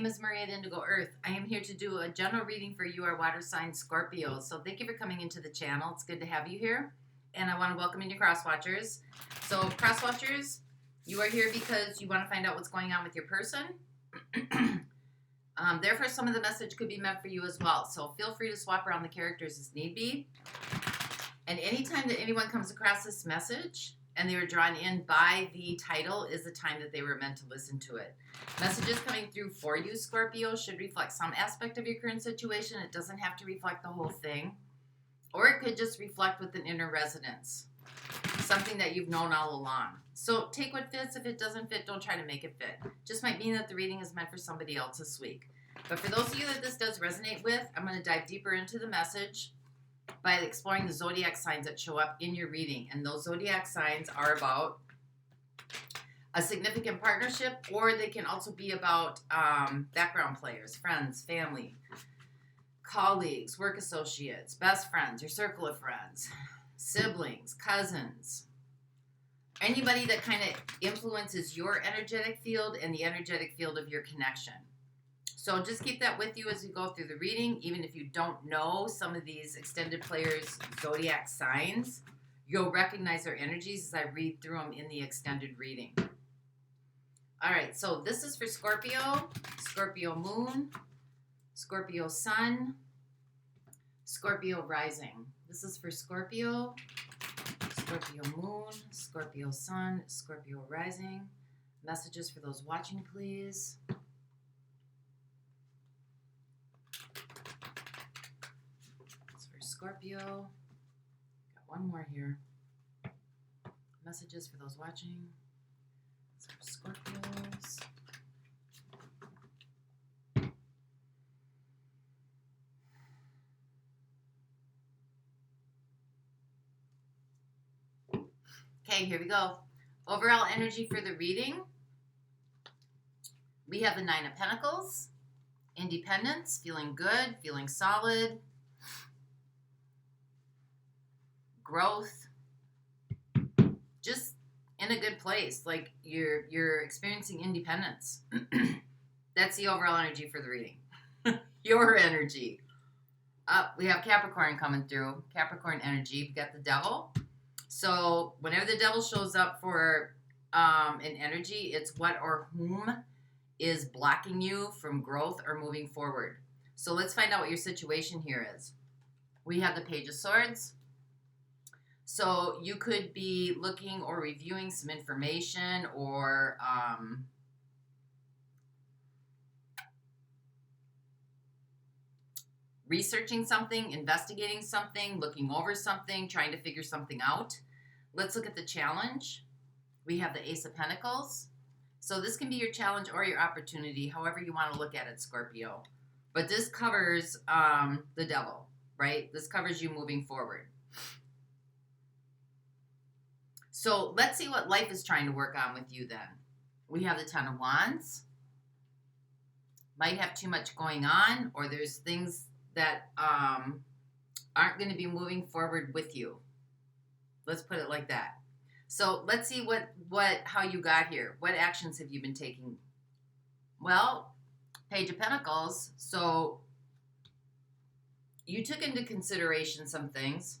name is Marie at Indigo Earth. I am here to do a general reading for you, our water sign Scorpio. So thank you for coming into the channel. It's good to have you here. And I want to welcome in your cross watchers. So cross watchers, you are here because you want to find out what's going on with your person. Therefore, some of the message could be meant for you as well. So feel free to swap around the characters as need be. And anytime that anyone comes across this message and they were drawn in by the title is the time that they were meant to listen to it. Messages coming through for you, Scorpio, should reflect some aspect of your current situation. It doesn't have to reflect the whole thing. Or it could just reflect with an inner resonance. Something that you've known all along. So take what fits. If it doesn't fit, don't try to make it fit. Just might mean that the reading is meant for somebody else this week. But for those of you that this does resonate with, I'm going to dive deeper into the message by exploring the zodiac signs that show up in your reading. And those zodiac signs are about a significant partnership, or they can also be about background players, friends, family, colleagues, work associates, best friends, your circle of friends, siblings, cousins, anybody that kind of influences your energetic field and the energetic field of your connection. So just keep that with you as you go through the reading. Even if you don't know some of these extended players' zodiac signs, you'll recognize their energies as I read through them in the extended reading. All right, so this is for Scorpio, Scorpio moon, Scorpio sun, Scorpio rising. This is for Scorpio, Scorpio moon, Scorpio sun, Scorpio rising. Messages for those watching, please. Scorpio. Got one more here. Messages for those watching. Scorpios. Okay, here we go. Overall energy for the reading. We have the Nine of Pentacles. Independence, feeling good, feeling solid. Growth, just in a good place, like you're experiencing independence. That's the overall energy for the reading. Your energy. We have Capricorn coming through. Capricorn energy. We've got the Devil. So whenever the Devil shows up for an energy, it's what or whom is blocking you from growth or moving forward. So let's find out what your situation here is. We have the Page of Swords. So you could be looking or reviewing some information or researching something, investigating something, looking over something, trying to figure something out. Let's look at the challenge. We have the Ace of Pentacles. So this can be your challenge or your opportunity, however you want to look at it, Scorpio. But this covers the Devil, right? This covers you moving forward. So let's see what life is trying to work on with you then. We have the Ten of Wands. Might have too much going on, or there's things that aren't going to be moving forward with you. Let's put it like that. So let's see how you got here. What actions have you been taking? Well, Page of Pentacles. So you took into consideration some things.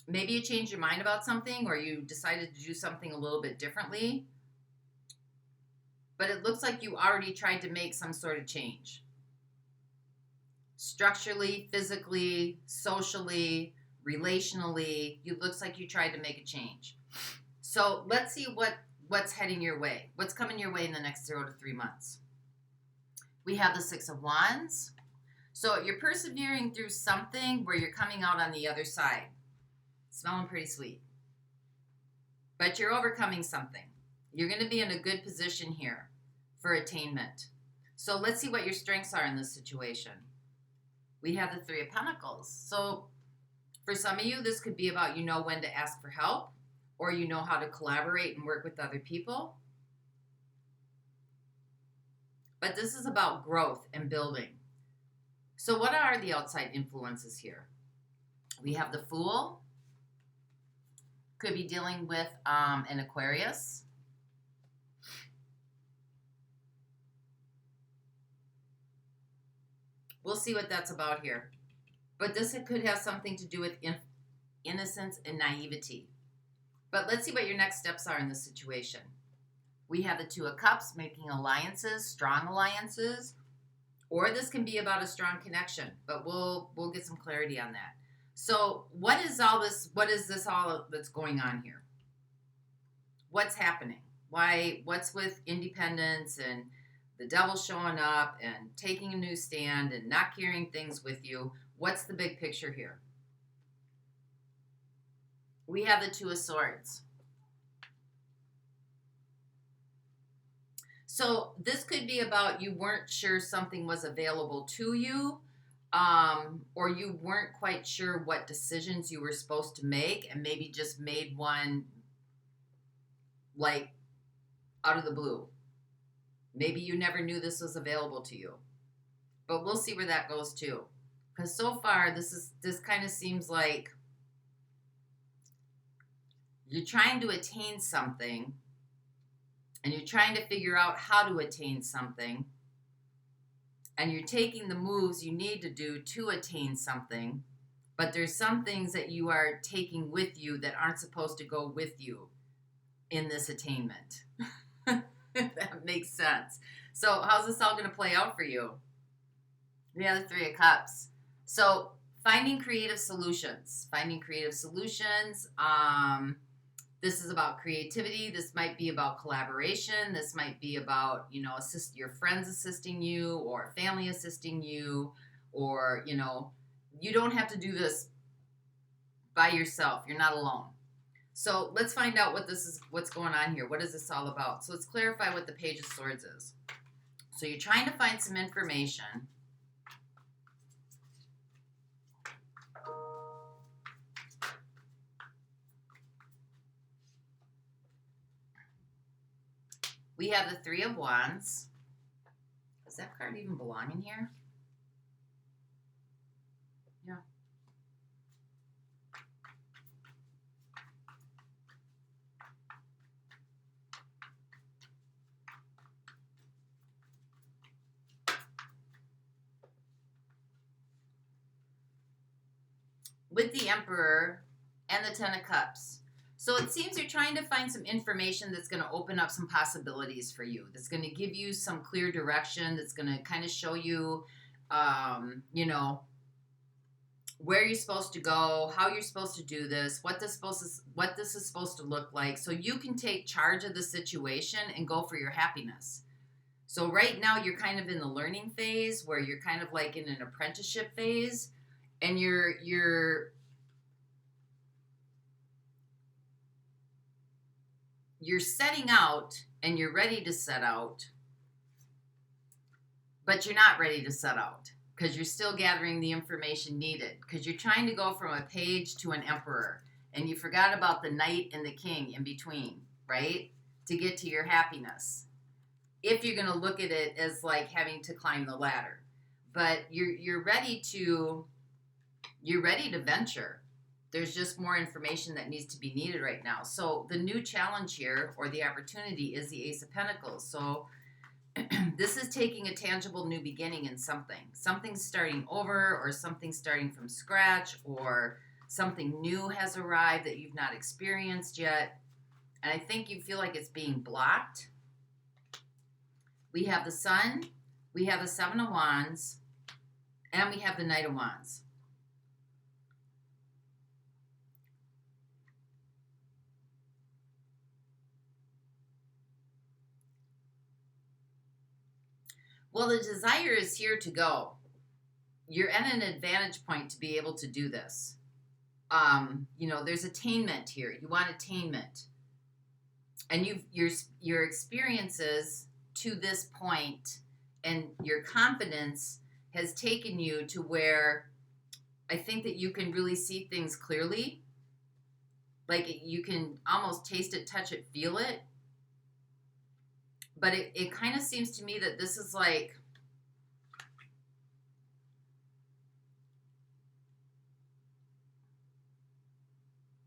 Maybe you changed your mind about something, or you decided to do something a little bit differently. But it looks like you already tried to make some sort of change. Structurally, physically, socially, relationally, it looks like you tried to make a change. So let's see what's heading your way. What's coming your way in the next 0 to 3 months. We have the Six of Wands. So you're persevering through something where you're coming out on the other side. Smelling pretty sweet. But you're overcoming something. You're going to be in a good position here for attainment. So let's see what your strengths are in this situation. We have the Three of Pentacles. So for some of you, this could be about you know when to ask for help, or you know how to collaborate and work with other people. But this is about growth and building. So what are the outside influences here? We have the Fool. Could be dealing with an Aquarius. We'll see what that's about here. But this could have something to do with innocence and naivety. But let's see what your next steps are in this situation. We have the Two of Cups, making alliances, strong alliances, or this can be about a strong connection, but we'll get some clarity on that. So what is all this? What is this all that's going on here? What's happening? Why? What's with independence and the devil showing up and taking a new stand and not carrying things with you? What's the big picture here? We have the Two of Swords. So this could be about you weren't sure something was available to you, or you weren't quite sure what decisions you were supposed to make and maybe just made one like out of the blue. Maybe you never knew this was available to you. But we'll see where that goes too. Because so far this kind of seems like you're trying to attain something, and you're trying to figure out how to attain something, and you're taking the moves you need to do to attain something, but there's some things that you are taking with you that aren't supposed to go with you in this attainment. If that makes sense. So how's this all going to play out for you? We have the Three of Cups. So finding creative solutions. This is about creativity. This might be about collaboration. This might be about, your friends assisting you or family assisting you, or, you don't have to do this by yourself. You're not alone. So let's find out what's going on here. What is this all about? So let's clarify what the Page of Swords is. So you're trying to find some information. We have the Three of Wands. Does that card even belong in here? Yeah. With the Emperor and the Ten of Cups. So it seems you're trying to find some information that's going to open up some possibilities for you, that's going to give you some clear direction, that's going to kind of show you, where you're supposed to go, how you're supposed to do this, what this is supposed to look like, so you can take charge of the situation and go for your happiness. So right now you're kind of in the learning phase, where you're kind of like in an apprenticeship phase, and you're setting out and you're ready to set out, but you're not ready to set out because you're still gathering the information needed, because you're trying to go from a page to an emperor, and you forgot about the knight and the king in between, right? To get to your happiness. If you're going to look at it as like having to climb the ladder, but you're ready to venture. There's just more information that needs to be needed right now. So the new challenge here, or the opportunity, is the Ace of Pentacles. So this is taking a tangible new beginning in something. Something's starting over, or something starting from scratch, or something new has arrived that you've not experienced yet. And I think you feel like it's being blocked. We have the Sun, we have the Seven of Wands, and we have the Knight of Wands. Well, the desire is here to go. You're at an advantage point to be able to do this. There's attainment here. You want attainment. And your experiences to this point and your confidence has taken you to where I think that you can really see things clearly. Like you can almost taste it, touch it, feel it. But it kind of seems to me that this is like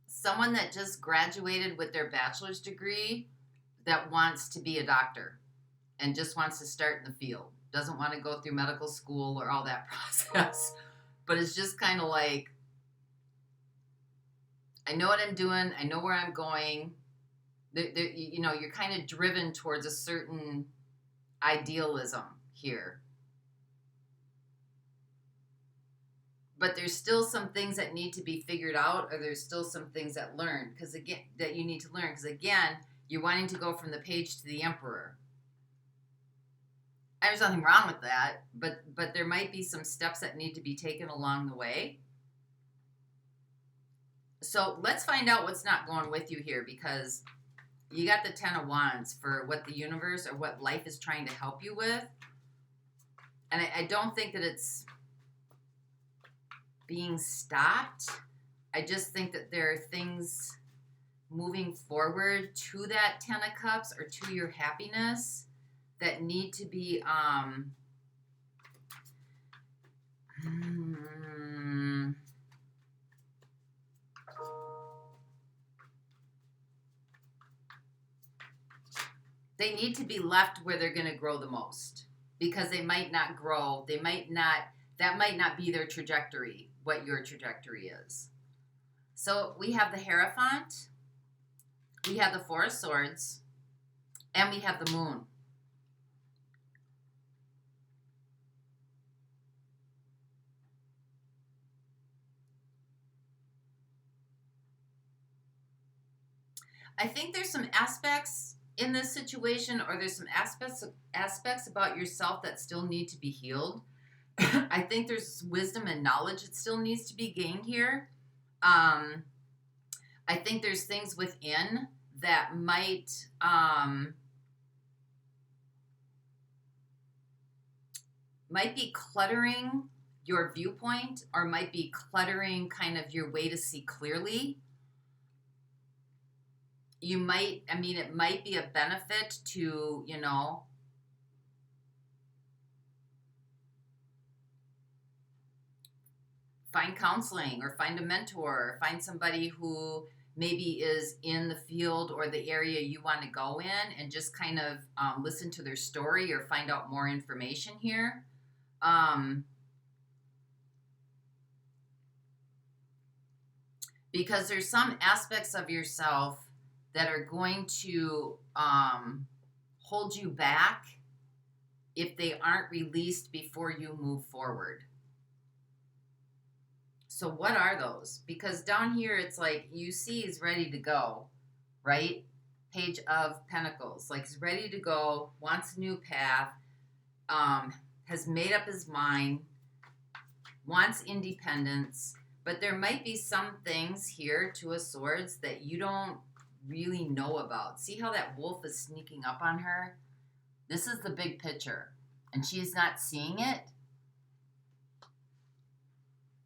someone that just graduated with their bachelor's degree that wants to be a doctor and just wants to start in the field. doesn't want to go through medical school or all that process, but it's just kind of like, I know what I'm doing. I know where I'm going. You know, you're kind of driven towards a certain idealism here. But there's still some things that need to be figured out, or there's still some things that you need to learn. Because again, you're wanting to go from the Page to the Emperor. There's nothing wrong with that, but there might be some steps that need to be taken along the way. So let's find out what's not going with you here, because you got the Ten of Wands for what the universe or what life is trying to help you with. And I don't think that it's being stopped. I just think that there are things moving forward to that Ten of Cups or to your happiness that need to be they need to be left where they're going to grow the most, because they might not grow. That might not be their trajectory, what your trajectory is. So we have the Hierophant, we have the Four of Swords, and we have the Moon. I think there's some aspects in this situation, or there's some aspects about yourself that still need to be healed. I think there's wisdom and knowledge that still needs to be gained here. I think there's things within that might be cluttering your viewpoint, or might be cluttering kind of your way to see clearly. It might be a benefit to, find counseling, or find a mentor, or find somebody who maybe is in the field or the area you want to go in, and just kind of listen to their story or find out more information here. Because there's some aspects of yourself that are going to hold you back if they aren't released before you move forward. So what are those? Because down here, it's like you see he's ready to go, right? Page of Pentacles. Like he's ready to go, wants a new path, has made up his mind, wants independence. But there might be some things here, Two of Swords, that you don't really know about. See how that wolf is sneaking up on her? This is the big picture, and she's not seeing it.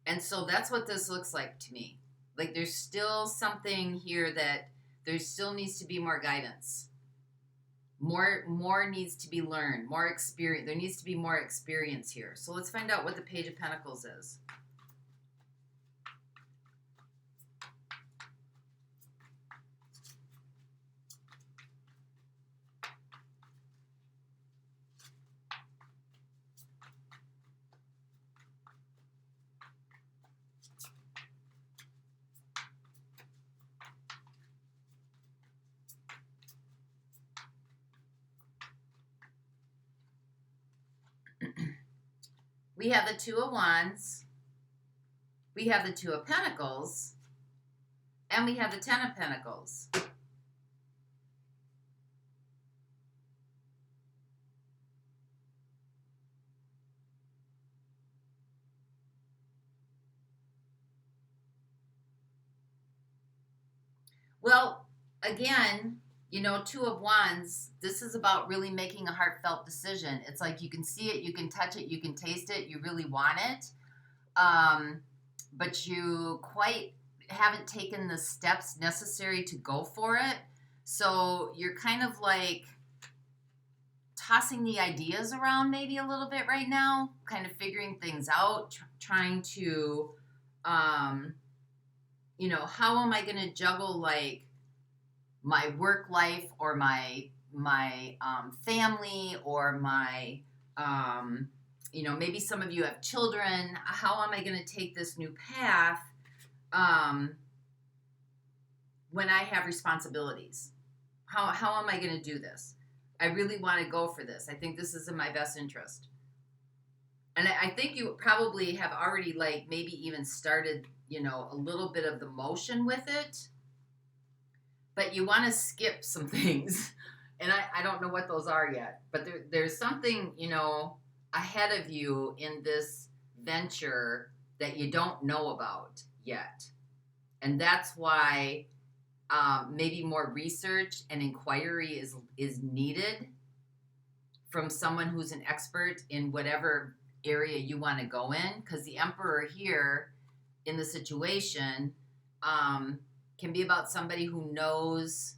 And so that's what this looks like to me. Like there's still something here that there still needs to be more guidance. More needs to be learned, more experience. There needs to be more experience here. So let's find out what the Page of Pentacles is. We have the Two of Wands, we have the Two of Pentacles, and we have the Ten of Pentacles. Well, again, Two of Wands, this is about really making a heartfelt decision. It's like you can see it, you can touch it, you can taste it, you really want it, but you quite haven't taken the steps necessary to go for it. So you're kind of like tossing the ideas around maybe a little bit right now, kind of figuring things out, trying to, how am I going to juggle like my work life or my family or my You know, maybe some of you have children. How am I going to take this new path when I have responsibilities? How am I going to do this? I really want to go for this. I think this is in my best interest. And I think you probably have already, like, maybe even started, you know, a little bit of the motion with it. But you want to skip some things. And I don't know what those are yet. But there's something, you know, ahead of you in this venture that you don't know about yet. And that's why maybe more research and inquiry is needed from someone who's an expert in whatever area you want to go in. Because the Emperor here in the situation can be about somebody who knows,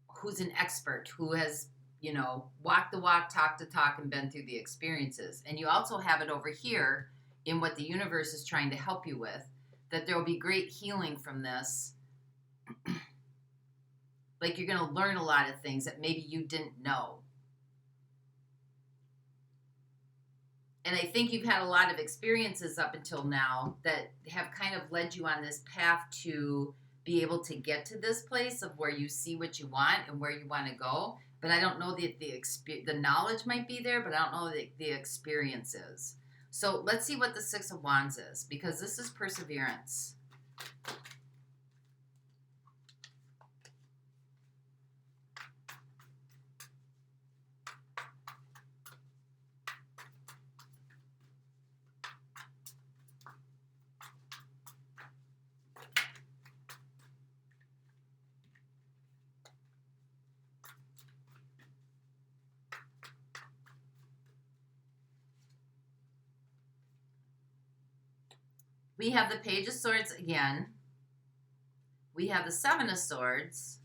who's an expert, who has, you know, walked the walk, talked the talk, and been through the experiences. And you also have it over here in what the universe is trying to help you with, that there will be great healing from this. Like, you're going to learn a lot of things that maybe you didn't know. And I think you've had a lot of experiences up until now that have kind of led you on this path to be able to get to this place of where you see what you want and where you want to go. But I don't know that the knowledge might be there, but I don't know the experience is. So let's see what the Six of Wands is, because this is perseverance. We have the Page of Swords again. We have the Seven of Swords.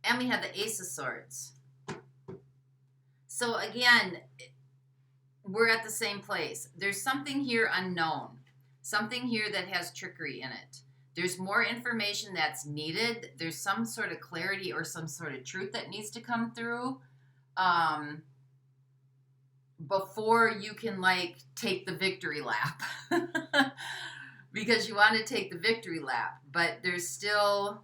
And we have the Ace of Swords. So again, we're at the same place. There's something here unknown. Something here that has trickery in it. There's more information that's needed. There's some sort of clarity or some sort of truth that needs to come through. Before you can, like, take the victory lap. Because you want to take the victory lap, but there's still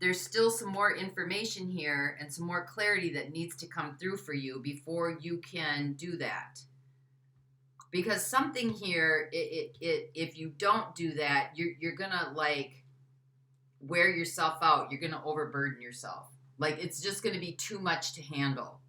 some more information here and some more clarity that needs to come through for you before you can do that. Because something here, if you don't do that, you're gonna, like, wear yourself out. You're gonna overburden yourself. Like, it's just gonna be too much to handle.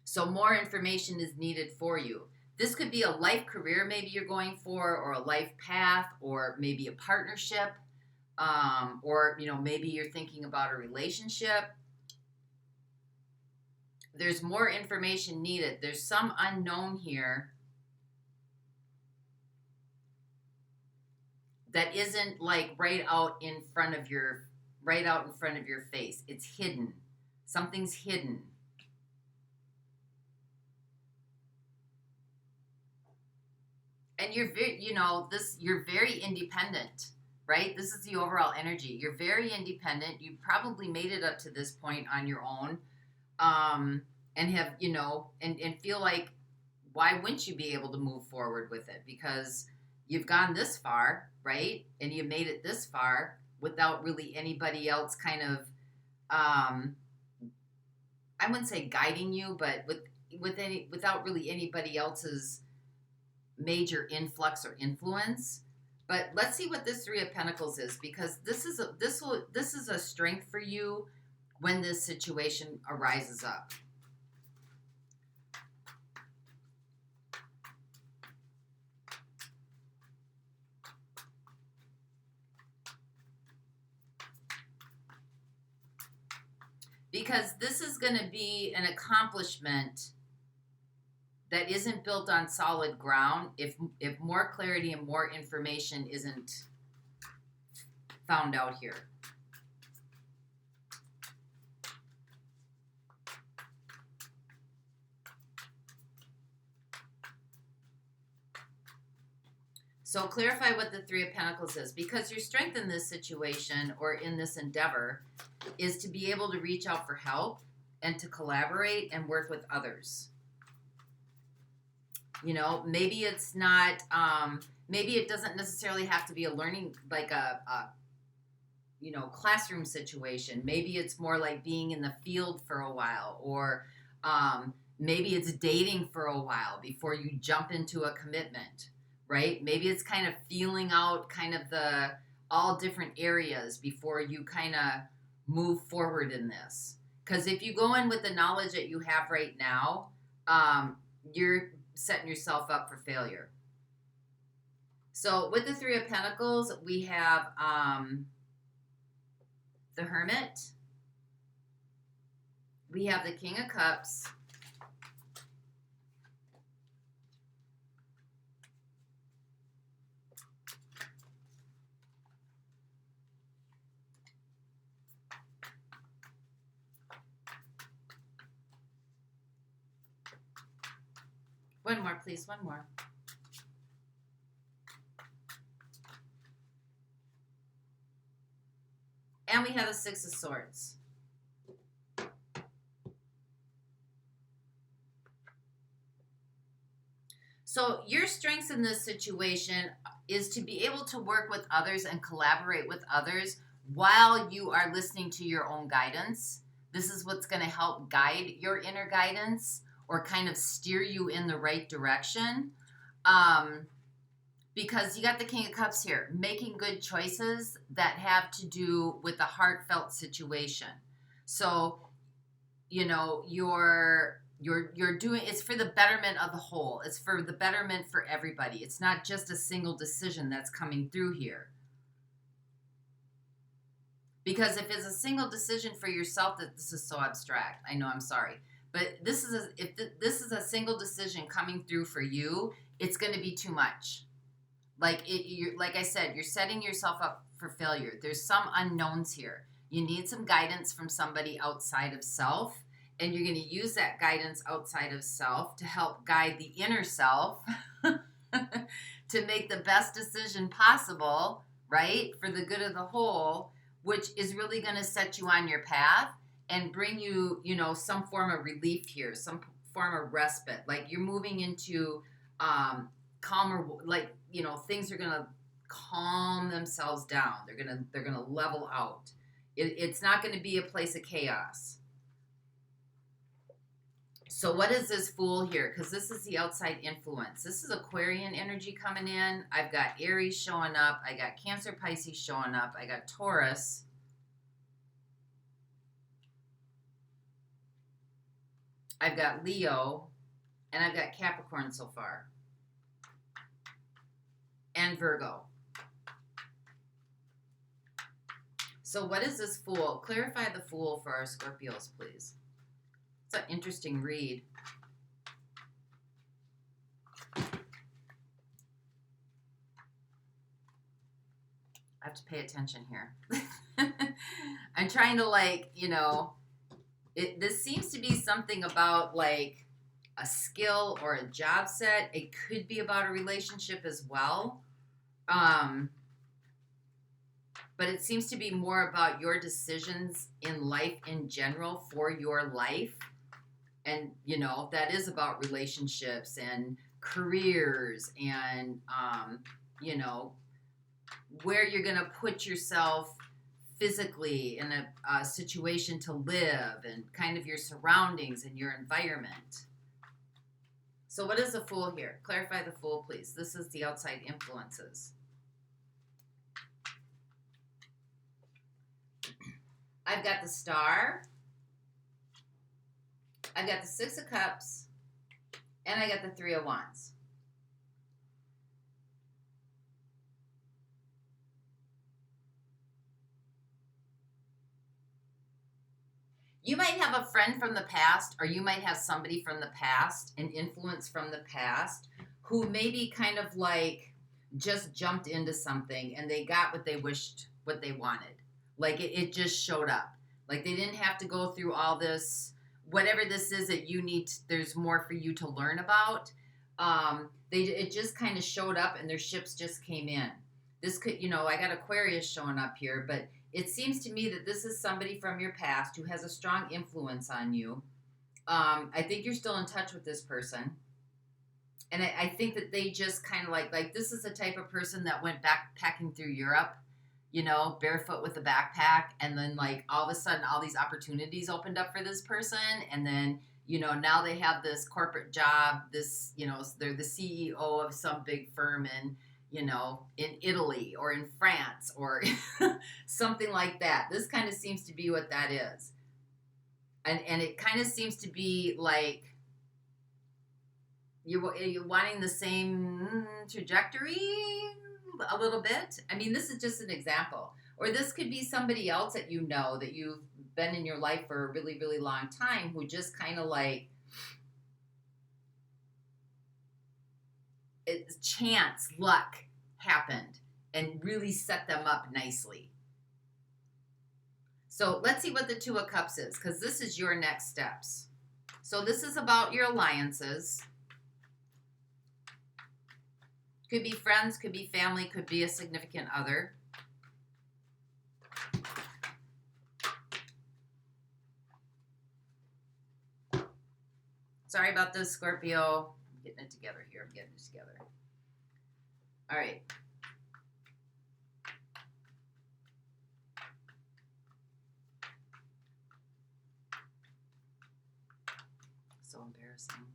So more information is needed for you. This could be a life career maybe you're going for, or a life path, or maybe a partnership, or, you know, maybe you're thinking about a relationship. There's more information needed. There's some unknown here that isn't, like, right out in front of your face. It's hidden. Something's hidden. And you're very, you know, you're very independent, right? This is the overall energy. You're very independent. You probably made it up to this point on your own, and have, you know, and feel like, why wouldn't you be able to move forward with it? Because you've gone this far, right? And you made it this far without really anybody else kind of, I wouldn't say guiding you, but without really anybody else's major influx or influence. But let's see what this Three of Pentacles is, because this is a strength for you when this situation arises up. Because this is going to be an accomplishment that isn't built on solid ground if more clarity and more information isn't found out here. So clarify what the Three of Pentacles is, because your strength in this situation or in this endeavor is to be able to reach out for help and to collaborate and work with others. You know, maybe it's not, maybe it doesn't necessarily have to be a learning, like a you know, classroom situation. Maybe it's more like being in the field for a while, or maybe it's dating for a while before you jump into a commitment, right? Maybe it's kind of feeling out kind of the all different areas before you kind of move forward in this. Because if you go in with the knowledge that you have right now, you're setting yourself up for failure. So with the Three of Pentacles, we have the Hermit. We have the King of Cups. One more, please. One more. And we have the Six of Swords. So your strengths in this situation is to be able to work with others and collaborate with others while you are listening to your own guidance. This is what's going to help guide your inner guidance or kind of steer you in the right direction. Because you got the King of Cups here, making good choices that have to do with a heartfelt situation. So, you know, you're doing, it's for the betterment of the whole. It's for the betterment for everybody. It's not just a single decision that's coming through here. Because if it's a single decision for yourself, that this is so abstract. I know, I'm sorry. But this is if this is a single decision coming through for you, it's going to be too much. Like like I said, you're setting yourself up for failure. There's some unknowns here. You need some guidance from somebody outside of self, and you're going to use that guidance outside of self to help guide the inner self to make the best decision possible, right? For the good of the whole, which is really going to set you on your path and bring you, you know, some form of relief here, some form of respite. Like you're moving into calmer, like, you know, things are going to calm themselves down. They're going to level out. It's not going to be a place of chaos. So what is this Fool here? Because this is the outside influence. This is Aquarian energy coming in. I've got Aries showing up. I got Cancer, Pisces showing up. I got Taurus. I've got Leo. And I've got Capricorn so far. And Virgo. So what is this Fool? Clarify the Fool for our Scorpios, please. It's an interesting read. I have to pay attention here. I'm trying to, like, you know, this seems to be something about like a skill or a job set. It could be about a relationship as well. But it seems to be more about your decisions in life in general for your life. And, you know, that is about relationships and careers and, you know, where you're going to put yourself physically in a situation to live and kind of your surroundings and your environment. So what is the Fool here? Clarify the Fool, please. This is the outside influences. I've got the Star. I've got the Six of Cups. And I got the Three of Wands. You might have a friend from the past, or you might have somebody from the past, an influence from the past, who maybe kind of like just jumped into something and they got what they wished, what they wanted. Like it just showed up. Like they didn't have to go through all this, whatever this is that you need, there's more for you to learn about. It just kind of showed up and their ships just came in. This could, I got Aquarius showing up here, but it seems to me that this is somebody from your past who has a strong influence on you. I think you're still in touch with this person. And I think that they just kind of like this is the type of person that went backpacking through Europe, barefoot with a backpack. And then like all of a sudden, all these opportunities opened up for this person. And then, now they have this corporate job, they're the CEO of some big firm in Italy or in France or something like that. This kind of seems to be what that is. And it kind of seems to be like you're wanting the same trajectory a little bit. I mean, this is just an example. Or this could be somebody else that that you've been in your life for a really, really long time who just kind of like chance, luck happened and really set them up nicely. So let's see what the Two of Cups is, because this is your next steps. So this is about your alliances. Could be friends, could be family, could be a significant other. Sorry about this, Scorpio. I'm getting it together here. I'm getting it together. All right. So embarrassing.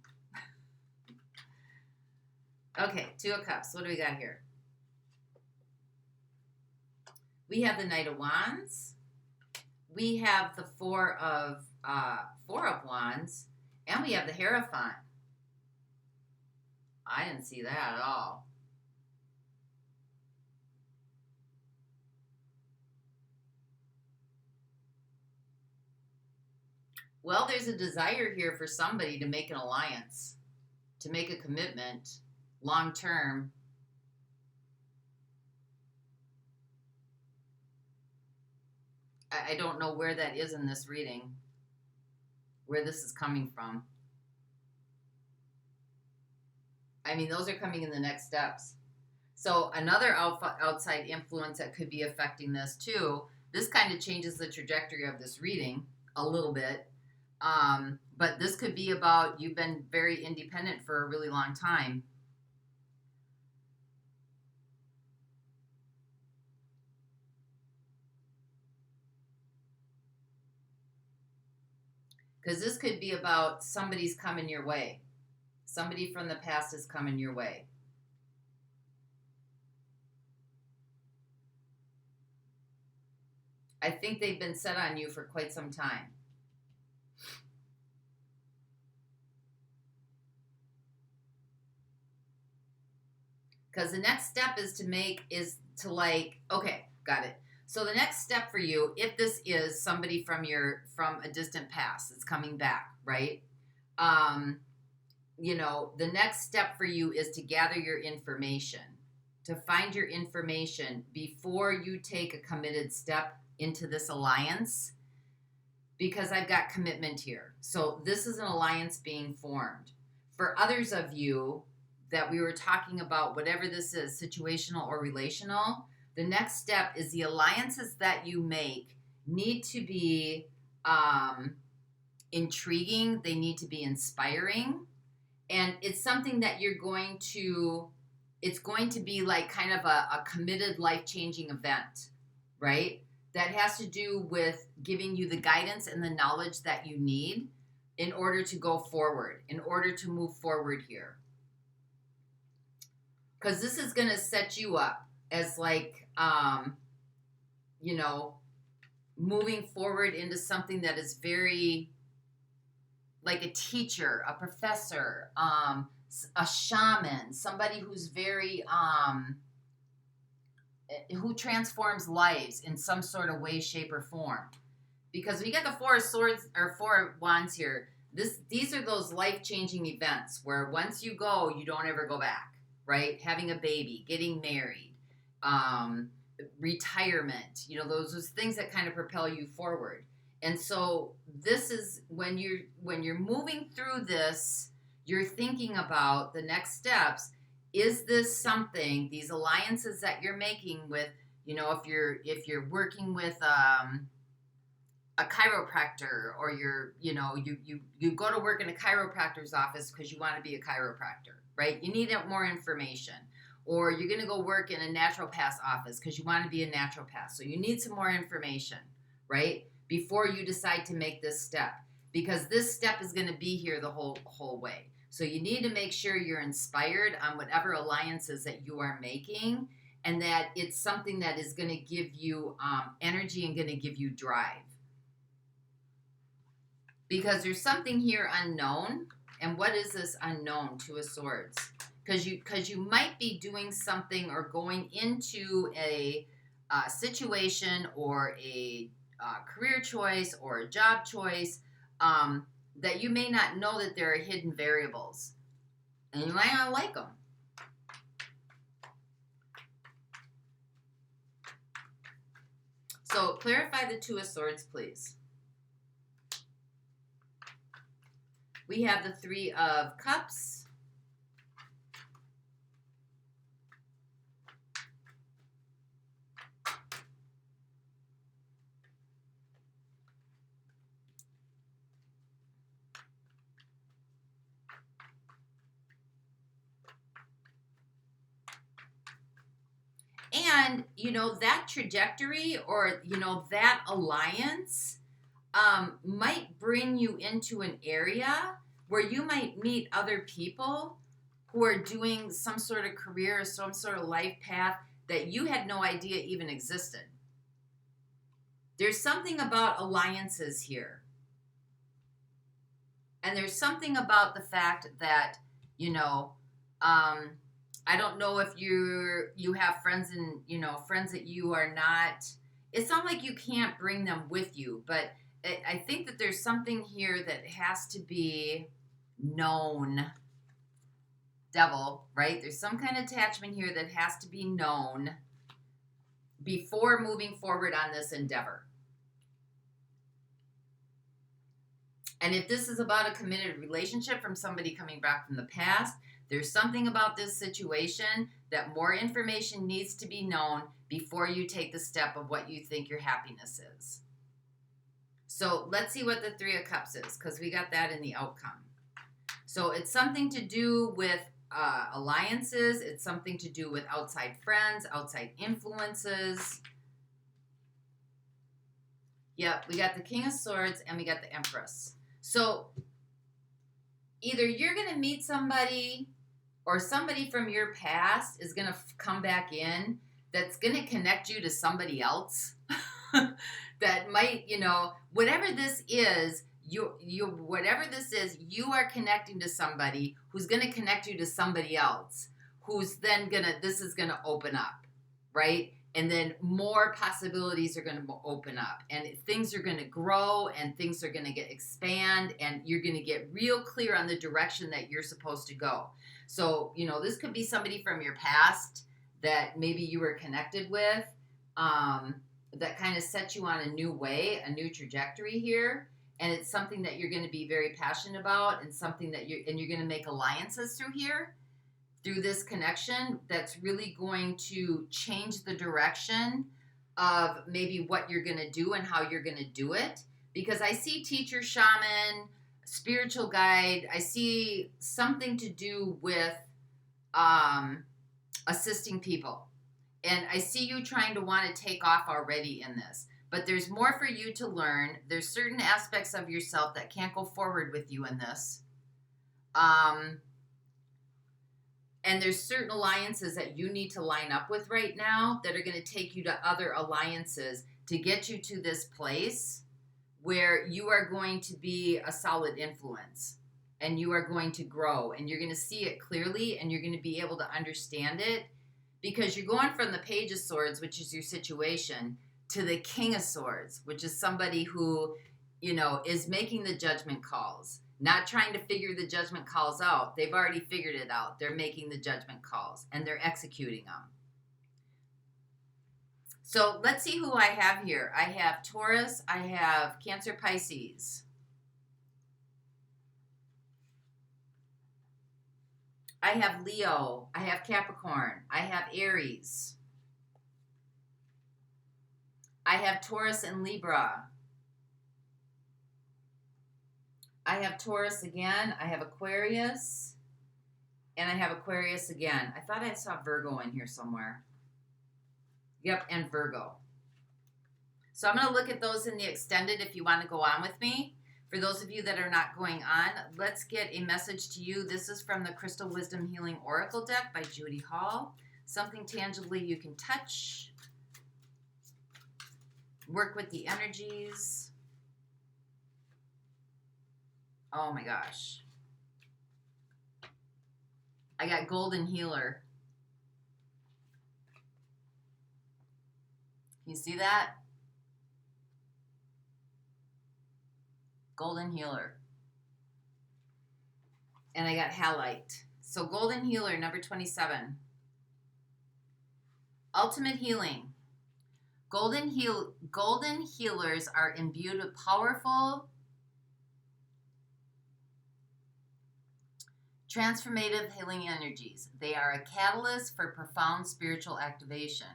Okay, Two of Cups. What do we got here? We have the Knight of Wands. We have the Four of Wands. And we have the Hierophant. I didn't see that at all. Well, there's a desire here for somebody to make an alliance, to make a commitment, long term. I don't know where that is in this reading, where this is coming from. I mean, those are coming in the next steps. So another outside influence that could be affecting this too, this kind of changes the trajectory of this reading a little bit. But this could be about you've been very independent for a really long time. Because this could be about somebody's coming your way. Somebody from the past is coming your way. I think they've been set on you for quite some time. Because the next step is okay, got it. So the next step for you, if this is somebody from a distant past, it's coming back, right? The next step for you is to gather your information, to find your information before you take a committed step into this alliance, because I've got commitment here. So this is an alliance being formed. For others of you that we were talking about, whatever this is, situational or relational, the next step is the alliances that you make need to be intriguing. They need to be inspiring. And it's something that it's going to be like kind of a committed life-changing event, right? That has to do with giving you the guidance and the knowledge that you need in order to go forward, in order to move forward here. Because this is going to set you up as moving forward into something that is very like a teacher, a professor, a shaman, somebody who's very, who transforms lives in some sort of way, shape, or form. Because when you get the Four of Swords or Four of Wands here, these are those life-changing events where once you go, you don't ever go back, right? Having a baby, getting married, retirement, those things that kind of propel you forward. And so this is when you're moving through this, you're thinking about the next steps. Is this something, these alliances that you're making with, you know, if you're working with a chiropractor, or you go to work in a chiropractor's office because you want to be a chiropractor, right? You need more information. Or you're going to go work in a naturopath's office because you want to be a naturopath. So you need some more information, right? Before you decide to make this step, because this step is going to be here the whole way. So you need to make sure you're inspired on whatever alliances that you are making, and that it's something that is going to give you energy and going to give you drive. Because there's something here unknown. And what is this unknown? Two of Swords. Because you might be doing something or going into a situation or a career choice or a job choice that you may not know that there are hidden variables. And you might not like them. So clarify the Two of Swords, please. We have the Three of Cups. And, you know, that trajectory, or, you know, that alliance might bring you into an area where you might meet other people who are doing some sort of career or some sort of life path that you had no idea even existed. There's something about alliances here. And there's something about the fact that, you know, I don't know if you have friends and, you know, friends that you are not, it's not like you can't bring them with you, but I think that there's something here that has to be known. Devil, right? There's some kind of attachment here that has to be known before moving forward on this endeavor. And if this is about a committed relationship from somebody coming back from the past, there's something about this situation that more information needs to be known before you take the step of what you think your happiness is. So let's see what the Three of Cups is, because we got that in the outcome. So it's something to do with alliances. It's something to do with outside friends, outside influences. Yep, we got the King of Swords and we got the Empress. So either you're going to meet somebody, or somebody from your past is going to come back in that's going to connect you to somebody else that might, you know, whatever this is, whatever this is, you are connecting to somebody who's going to connect you to somebody else, who's then this is going to open up, right? And then more possibilities are going to open up, and things are going to grow, and things are going to expand, and you're going to get real clear on the direction that you're supposed to go. So, you know, this could be somebody from your past that maybe you were connected with, that kind of set you on a new way, a new trajectory here. And it's something that you're going to be very passionate about, and something that you're going to make alliances through here, through this connection, that's really going to change the direction of maybe what you're going to do and how you're going to do it. Because I see teacher, shaman, spiritual guide. I see something to do with assisting people. And I see you trying to want to take off already in this. But there's more for you to learn. There's certain aspects of yourself that can't go forward with you in this. And there's certain alliances that you need to line up with right now that are going to take you to other alliances to get you to this place where you are going to be a solid influence, and you are going to grow, and you're going to see it clearly, and you're going to be able to understand it, because you're going from the Page of Swords, which is your situation, to the King of Swords, which is somebody who, you know, is making the judgment calls. Not trying to figure the judgment calls out. They've already figured it out. They're making the judgment calls, and they're executing them. So let's see who I have here. I have Taurus. I have Cancer, Pisces. I have Leo. I have Capricorn. I have Aries. I have Taurus and Libra. I have Taurus again. I have Aquarius. And I have Aquarius again. I thought I saw Virgo in here somewhere. Yep, and Virgo. So I'm going to look at those in the extended if you want to go on with me. For those of you that are not going on, let's get a message to you. This is from the Crystal Wisdom Healing Oracle deck by Judy Hall. Something tangibly you can touch. Work with the energies. Oh my gosh. I got Golden Healer. Can you see that? Golden Healer. And I got Halite. So Golden Healer, number 27. Ultimate Healing. Golden healers are imbued with powerful, transformative healing energies. They are a catalyst for profound spiritual activation.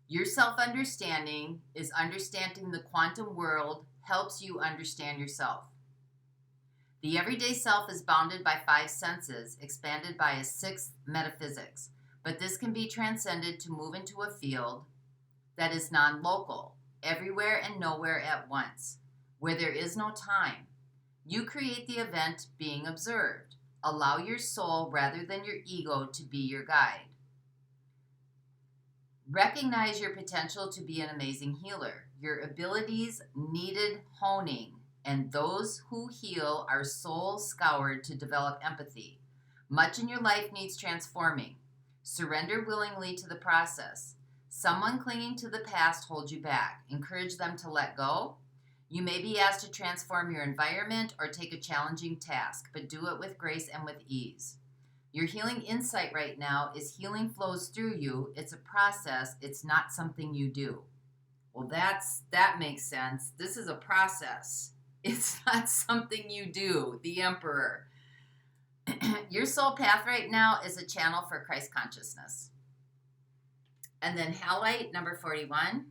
Your self-understanding is understanding the quantum world helps you understand yourself. The everyday self is bounded by 5 senses, expanded by a 6th metaphysics, but this can be transcended to move into a field that is non-local, everywhere and nowhere at once, where there is no time. You create the event being observed. Allow your soul rather than your ego to be your guide. Recognize your potential to be an amazing healer. Your abilities needed honing, and those who heal are soul scoured to develop empathy. Much in your life needs transforming. Surrender willingly to the process. Someone clinging to the past holds you back. Encourage them to let go. You may be asked to transform your environment or take a challenging task, but do it with grace and with ease. Your healing insight right now is healing flows through you. It's a process. It's not something you do. Well, that makes sense. This is a process. It's not something you do. The Emperor. Your soul path right now is a channel for Christ consciousness. And then Halite, number 41.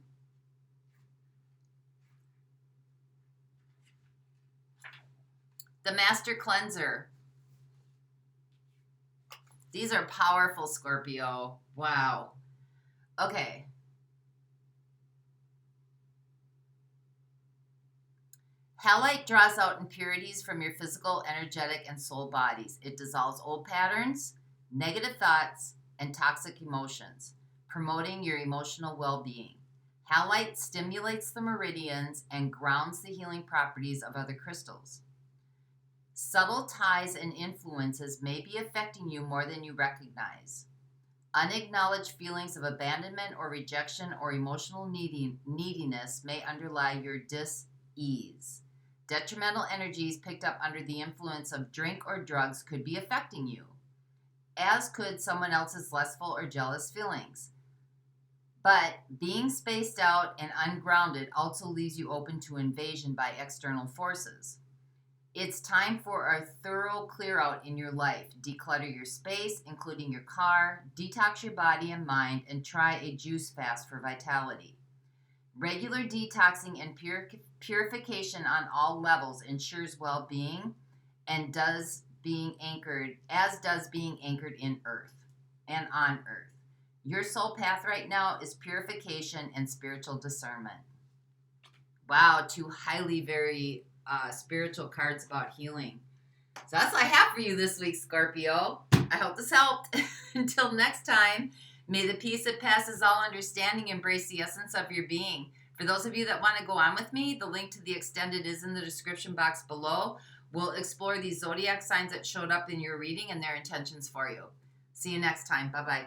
The Master Cleanser. These are powerful, Scorpio. Wow. Okay. Halite draws out impurities from your physical, energetic, and soul bodies. It dissolves old patterns, negative thoughts, and toxic emotions, promoting your emotional well-being. Halite stimulates the meridians and grounds the healing properties of other crystals. Subtle ties and influences may be affecting you more than you recognize. Unacknowledged feelings of abandonment or rejection or emotional neediness may underlie your dis-ease. Detrimental energies picked up under the influence of drink or drugs could be affecting you, as could someone else's lustful or jealous feelings. But being spaced out and ungrounded also leaves you open to invasion by external forces. It's time for a thorough clear out in your life. Declutter your space, including your car, detox your body and mind, and try a juice fast for vitality. Regular detoxing and purification on all levels ensures well-being and does being anchored in earth and on earth. Your soul path right now is purification and spiritual discernment. Wow, 2 highly very spiritual cards about healing. So that's what I have for you this week, Scorpio. I hope this helped. Until next time, may the peace that passes all understanding embrace the essence of your being. For those of you that want to go on with me, the link to the extended is in the description box below. We'll explore these zodiac signs that showed up in your reading and their intentions for you. See you next time. Bye-bye.